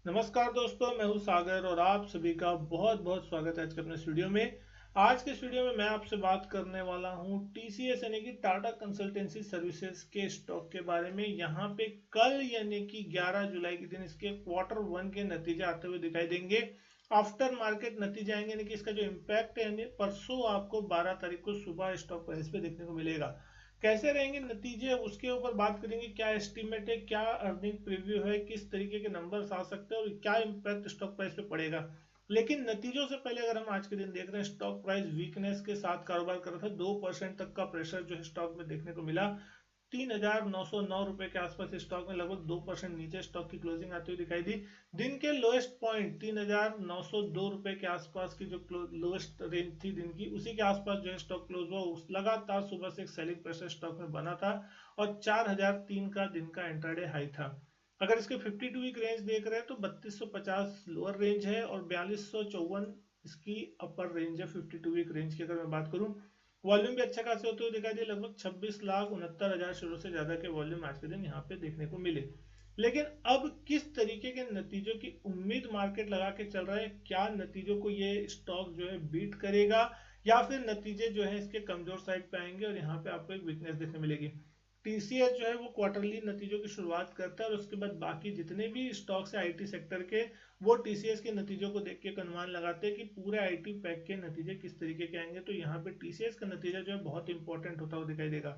नमस्कार दोस्तों, मैं हूं सागर और आप सभी का बहुत बहुत स्वागत है आज के अपने स्टूडियो में। आज के स्टूडियो में मैं आपसे बात करने वाला हूं टीसीएस यानी कि टाटा कंसल्टेंसी सर्विसेज के स्टॉक के बारे में। यहां पे कल यानी कि 11 जुलाई के दिन इसके क्वार्टर वन के नतीजे आते हुए दिखाई देंगे। आफ्टर मार्केट नतीजे आएंगे यानी कि इसका जो इम्पैक्ट है परसों आपको 12 तारीख को सुबह स्टॉक प्राइस पे देखने को मिलेगा। कैसे रहेंगे नतीजे उसके ऊपर बात करेंगे। क्या एस्टिमेट है, क्या अर्निंग प्रीव्यू है, किस तरीके के नंबर्स आ सकते हैं और क्या इम्पैक्ट स्टॉक प्राइस पे पड़ेगा। लेकिन नतीजों से पहले अगर हम आज के दिन देख रहे हैं, स्टॉक प्राइस वीकनेस के साथ कारोबार कर रहा था। 2% तक का प्रेशर जो है स्टॉक में देखने को मिला। 3,909 रुपए के आसपास स्टॉक में लगभग 2% नीचे स्टॉक की क्लोजिंग आती हुई दिखाई दी। दिन के लोएस्ट पॉइंट 3,902 रुपए के आसपास की जो लोएस्ट रेंज थी दिन की, उसी के आसपास जो है स्टॉक क्लोज हुआ। लगातार सुबह से एक सेलिंग प्रेशर स्टॉक में बना था और 4,003 का दिन का इंट्राडे हाई था। अगर इसके 52 वीक रेंज देख रहे हैं तो 3250 लोअर रेंज है और 4254 इसकी अपर रेंज है 52 वीक रेंज की। अगर मैं बात करूं, वॉल्यूम भी अच्छा खासे होते हुए दिखाई दिए। लगभग 26,69,000 शेयरों से ज्यादा के वॉल्यूम आज के दिन यहाँ पे देखने को मिले। लेकिन अब किस तरीके के नतीजों की उम्मीद मार्केट लगा के चल रहा है? क्या नतीजों को ये स्टॉक जो है बीट करेगा या फिर नतीजे जो है इसके कमजोर साइड पे आएंगे और यहाँ पे आपको एक वीकनेस देखने मिलेगी। टीसीएस जो है वो क्वार्टरली नतीजों की शुरुआत करता है और उसके बाद बाकी जितने भी स्टॉक्स है आईटी सेक्टर के, वो टीसीएस के नतीजों को देख के अनुमान लगाते हैं कि पूरे आईटी पैक के नतीजे किस तरीके के आएंगे। तो यहाँ पे टीसीएस का नतीजा जो है बहुत इंपॉर्टेंट होता हुआ दिखाई देगा।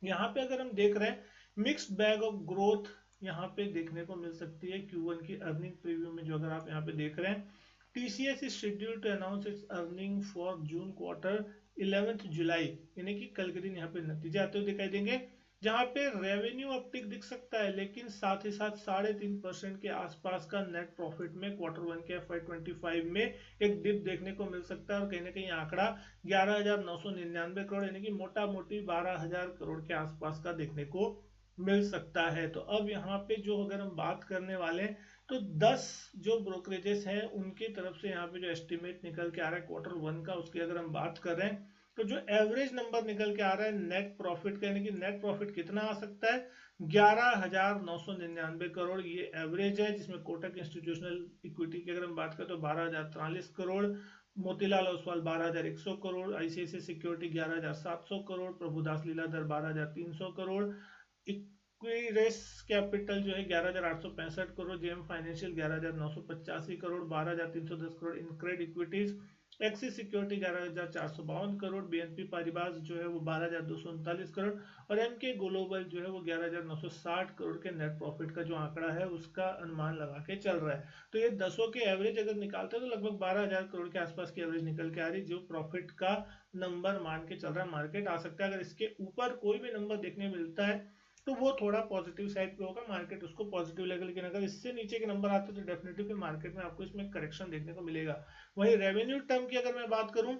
यहाँ पे अगर हम देख रहे हैं, मिक्स्ड बैग ऑफ ग्रोथ यहाँ पे देखने को मिल सकती है। Q1 की अर्निंग प्रीव्यू में जो अगर आप यहाँ पे देख रहे हैं, TCS is scheduled to announce its earning for June quarter 11 जुलाई, यानी कि कल के दिन यहाँ पे नतीजे आते हुए दिखाई देंगे। जहां पे रेवेन्यू अपटिक दिख सकता है, लेकिन साथ ही साथ 3.5% के आसपास का नेट प्रॉफिट में क्वार्टर वन के FY25 में एक डिप देखने को मिल सकता है और कहीं ना कहीं आंकड़ा 11,999 करोड़ यानी कि मोटा मोटी 12,000 करोड़ के आसपास का देखने को मिल सकता है। तो अब यहाँ पे जो अगर हम बात करने वाले हैं तो 10 जो ब्रोकरेजेस हैं उनकी तरफ से यहाँ पे जो एस्टिमेट निकल के आ रहा है क्वार्टर वन का, उसकी अगर हम बात कर रहे हैं तो जो एवरेज नंबर निकल के आ रहा है नेट प्रॉफिट का, यानी कि नेट प्रॉफिट कितना आ सकता है? 11,999 करोड़ ये एवरेज है, जिसमें कोटक इंस्टीट्यूशनल इक्विटी की अगर हम बात करें तो 12,043 crore, Motilal Oswal 12,100 crore, ICICI security 11,700 crore, Prabhudas Lilladher 12,300 crore, Equirus capital जो है 11,865 crore, JM financial 11,985 crore, 12,310 crore, InCred equities, Axis security 11,452 crore, BNP Paribas जो है वो 12,239 करोड़ और एमके ग्लोबल जो है वो 11,960 करोड़ के नेट प्रॉफिट का जो आंकड़ा है उसका अनुमान लगा के चल रहा है। तो ये दसों के एवरेज अगर निकालते हैं तो लगभग 12,000 करोड़ के आसपास की एवरेज निकल के आ रही, जो प्रॉफिट का नंबर मान के चल रहा है मार्केट। आ सकता है अगर इसके ऊपर कोई भी नंबर देखने मिलता है तो वो थोड़ा पॉजिटिव साइड पे होगा, मार्केट उसको पॉजिटिव लगेगा। लेकिन अगर इससे नीचे के नंबर आते हैं तो डेफिनेटली मार्केट में आपको इसमें करेक्शन देखने को मिलेगा। वही रेवेन्यू टर्म की अगर मैं बात करूं,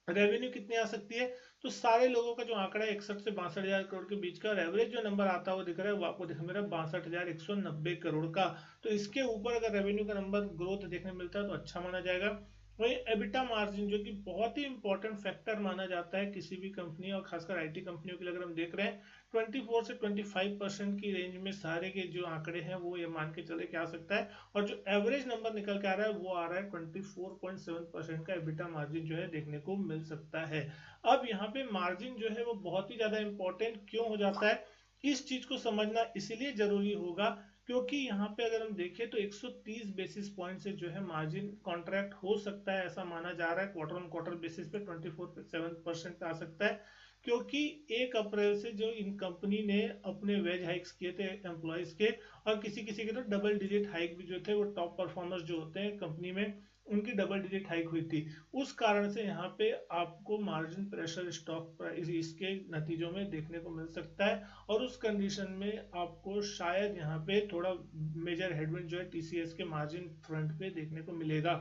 रेवेन्यू कितनी आ सकती है, तो सारे लोगों का जो आंकड़ा है 61 से 62,000 करोड़ के बीच का, एवरेज जो नंबर आता हुआ दिख रहा है वो आपको दिख मेरा 62,190 करोड़ का। तो इसके ऊपर अगर रेवेन्यू का नंबर ग्रोथ देखने मिलता है तो अच्छा माना जाएगा। वही एबिटा मार्जिन जो कि बहुत ही इंपॉर्टेंट फैक्टर माना जाता है किसी भी कंपनी और खासकर आईटी कंपनियों के लिए अगर हम देख रहे हैं, 24 से 25% की रेंज में सारे के जो आंकड़े हैं वो ये मान के चले क्या आ सकता है। और जो एवरेज नंबर निकल के आ रहा है वो आ रहा है 24.7% का एबिटा मार्जिन जो है देखने को मिल सकता है। अब यहाँ पे मार्जिन जो है वो बहुत ही ज्यादा इंपॉर्टेंट क्यों हो जाता है, इस चीज को समझना इसलिए जरूरी होगा क्योंकि यहाँ पे अगर हम देखें तो 130 बेसिस पॉइंट से जो है मार्जिन कॉन्ट्रैक्ट हो सकता है, ऐसा माना जा रहा है। क्वार्टर ऑन क्वार्टर बेसिस पे 24.7% आ सकता है, क्योंकि 1 अप्रैल से जो इन कंपनी ने अपने वेज हाइक्स किए थे एम्प्लॉयज के, और किसी किसी के तो डबल डिजिट हाइक भी जो थे, वो टॉप परफॉर्मर्स जो होते हैं कंपनी में उनकी डबल डिजिट हाइक हुई थी। उस कारण से यहाँ पे आपको मार्जिन प्रेशर स्टॉक प्राइस इसके नतीजों में देखने को मिल सकता है और उस कंडीशन में आपको शायद यहाँ पे थोड़ा मेजर हेडविंड जो है टीसीएस के मार्जिन फ्रंट पे देखने को मिलेगा।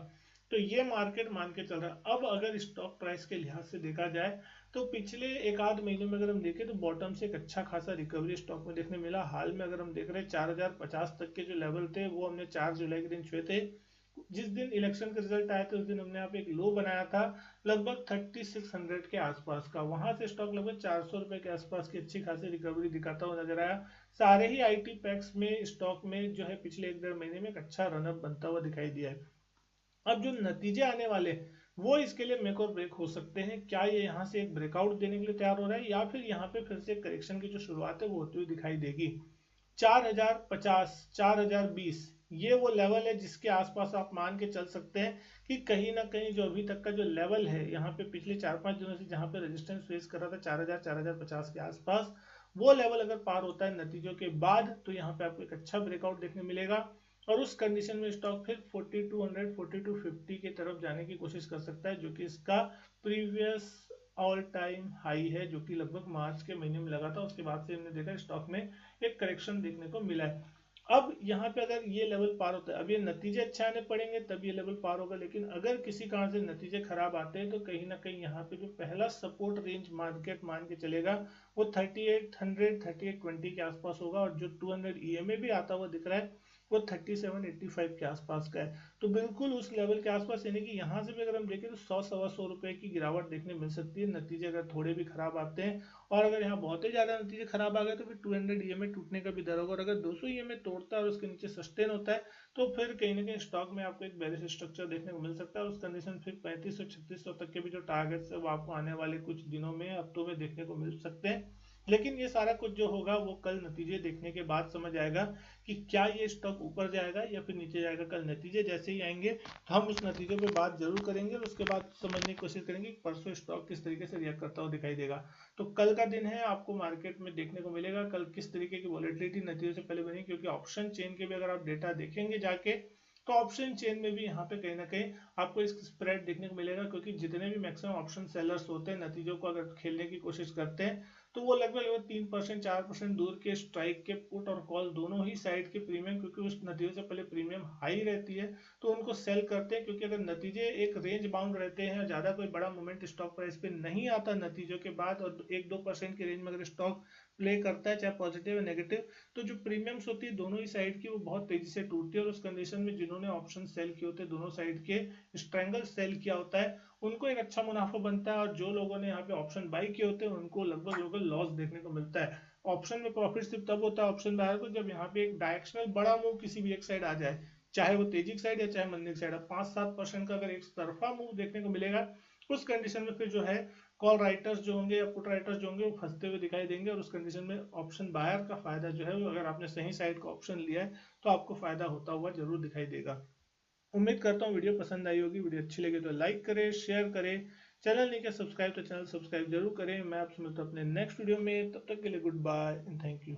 तो ये मार्केट मान के चल रहा है। अब अगर स्टॉक प्राइस के लिहाज से देखा जाए तो पिछले एक आध महीने में अगर हम देखें तो बॉटम से एक अच्छा खासा रिकवरी स्टॉक में देखने मिला। हाल में अगर हम देख रहे हैं 4,050 तक के जो लेवल थे वो हमने 4 जुलाई के दिन छुए थे। जिस दिन इलेक्शन के रिजल्ट आए थे उस दिन हमने यहाँ पे एक लो बनाया था लगभग 3600 के आसपास का। वहां से स्टॉक लगभग 400 रुपए के आसपास की अच्छी खासी रिकवरी दिखाता हुआ नजर आया। सारे ही आईटी पैक्स में स्टॉक में जो है पिछले 1-1.5 महीने में एक अच्छा रनअप बनता हुआ दिखाई दिया है। अब जो नतीजे आने वाले वो इसके लिए मेक और ब्रेक हो सकते हैं। क्या ये यहाँ से एक ब्रेकआउट देने के लिए तैयार हो रहा है या फिर यहाँ पे फिर से करेक्शन की जो शुरुआत है वो होती हुई दिखाई देगी। 4050, 4020 ये वो लेवल है जिसके आसपास आप मान के चल सकते हैं कि कहीं ना कहीं जो अभी तक का जो लेवल है यहाँ पे पिछले 4-5 दिनों से जहाँ पे रेजिस्टेंस फेस कर रहा था 4000, 4050 के आसपास, वो लेवल अगर पार होता है नतीजों के बाद तो यहाँ पे आपको एक अच्छा ब्रेकआउट देखने मिलेगा और उस कंडीशन में स्टॉक फिर 4200, 4250 की तरफ जाने की कोशिश कर सकता है, जो कि इसका प्रीवियस ऑल टाइम हाई है, जो कि लगभग मार्च के महीने में लगा था। उसके बाद से हमने देखा स्टॉक में एक करेक्शन देखने को मिला है। अब यहाँ पे अगर ये लेवल पार होता है, अब ये नतीजे अच्छे आने पड़ेंगे तब ये लेवल पार होगा, लेकिन अगर किसी कारण से नतीजे खराब आते हैं तो कहीं ना कहीं यहाँ पे जो पहला सपोर्ट रेंज मार्केट मान के चलेगा वो 3800, 3820 के आसपास होगा और जो 200 ईएमए भी आता हुआ दिख रहा है वो 3785 के आसपास का है। तो बिल्कुल उस लेवल के आसपास, यानी कि यहाँ से भी अगर हम देखें तो 100-125 रुपए की गिरावट देखने मिल सकती है नतीजे अगर थोड़े भी खराब आते हैं। और अगर यहाँ बहुत ही ज्यादा नतीजे खराब आ गए तो फिर 200 ईएमए टूटने का भी डर होगा और अगर 200 ईएमए तोड़ता है और उसके नीचे सस्टेन होता है तो फिर कहीं ना कहीं स्टॉक में आपको एक बेरिश स्ट्रक्चर देखने को मिल सकता है। उस कंडीशन फिर 3500-3600 तक के भी जो टारगेट्स है वो आपको आने वाले कुछ दिनों में, हफ्तों में देखने को मिल सकते हैं। लेकिन ये सारा कुछ जो होगा वो कल नतीजे देखने के बाद समझ आएगा कि क्या ये स्टॉक ऊपर जाएगा या फिर नीचे जाएगा। कल नतीजे जैसे ही आएंगे तो हम उस नतीजों पे बात जरूर करेंगे और उसके बाद समझने की कोशिश करेंगे कि परसों स्टॉक किस तरीके से रिएक्ट करता हुआ दिखाई देगा। तो कल का दिन है, आपको मार्केट में देखने को मिलेगा कल किस तरीके की वॉलेटिलिटी नतीजों से पहले बनी, क्योंकि ऑप्शन चेन के भी अगर आप डेटा देखेंगे जाके तो ऑप्शन चेन में भी यहाँ पे कहीं ना कहीं आपको इस स्प्रेड देखने को मिलेगा, क्योंकि जितने भी मैक्सिमम ऑप्शन सेलर्स होते हैं नतीजों को अगर खेलने की कोशिश करते हैं तो वो लगभग 3%, 4% दूर के स्ट्राइक के पुट और कॉल दोनों ही साइड के प्रीमियम, क्योंकि उस नतीजों से पहले प्रीमियम हाई रहती है तो उनको सेल करते हैं। क्योंकि अगर नतीजे एक रेंज बाउंड रहते हैं, ज्यादा कोई बड़ा मोमेंट स्टॉक प्राइस पे नहीं आता नतीजों के बाद और 1-2% की रेंज में अगर स्टॉक प्ले करता है चाहे पॉजिटिव या नेगेटिव, तो जो प्रीमियम्स होती है दोनों ही साइड की वो बहुत तेजी से टूटती है और उस कंडीशन में जिन्होंने ऑप्शन सेल किए होते हैं दोनों साइड के स्ट्रेंगल सेल किया होता है उनको एक अच्छा मुनाफा बनता है और जो लोगों ने यहाँ पे ऑप्शन बाई किए होते हैं उनको लगभग लॉस देखने को मिलता है। ऑप्शन में प्रॉफिट सिर्फ तब होता है ऑप्शन बायर को जब यहाँ पे एक डायरेक्शनल बड़ा मूव किसी भी एक साइड आ जाए, चाहे वो तेजी की साइड या चाहे मंदी की साइड। 5-7% का अगर एक तरफा मूव देखने को मिलेगा उस कंडीशन में फिर जो है कॉल राइटर्स जो होंगे या पुट राइटर्स जो होंगे वो फंसते हुए दिखाई देंगे और उस कंडीशन में ऑप्शन बायर का फायदा जो है वो, अगर आपने सही साइड का ऑप्शन लिया है तो आपको फायदा होता हुआ जरूर दिखाई देगा। उम्मीद करता हूँ वीडियो पसंद आई होगी। वीडियो अच्छी लगी तो लाइक करें, शेयर करें, चैनल नहीं किया सब्सक्राइब तो चैनल सब्सक्राइब जरूर करें। मैं आपसे मिलता हूँ अपने नेक्स्ट वीडियो में, तब तक के लिए goodbye and thank you.